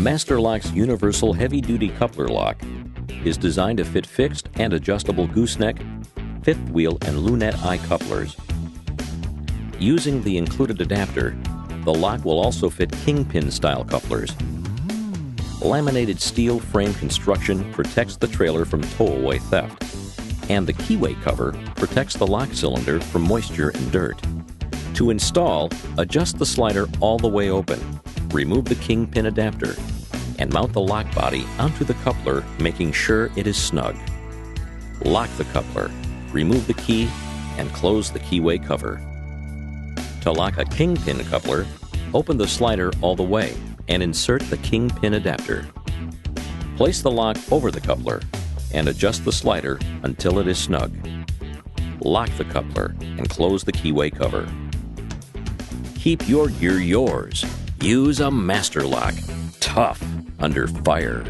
Master Lock's universal heavy-duty coupler lock is designed to fit fixed and adjustable gooseneck, fifth wheel, and lunette eye couplers. Using the included adapter, the lock will also fit kingpin-style couplers. Laminated steel frame construction protects the trailer from tow-away theft, and the keyway cover protects the lock cylinder from moisture and dirt. To install, adjust the slider all the way open, remove the kingpin adapter, and mount the lock body onto the coupler, making sure it is snug. Lock the coupler, remove the key, and close the keyway cover. To lock a kingpin coupler, open the slider all the way and insert the kingpin adapter. Place the lock over the coupler and adjust the slider until it is snug. Lock the coupler and close the keyway cover. Keep your gear yours. Use a Master Lock. Tough under fire.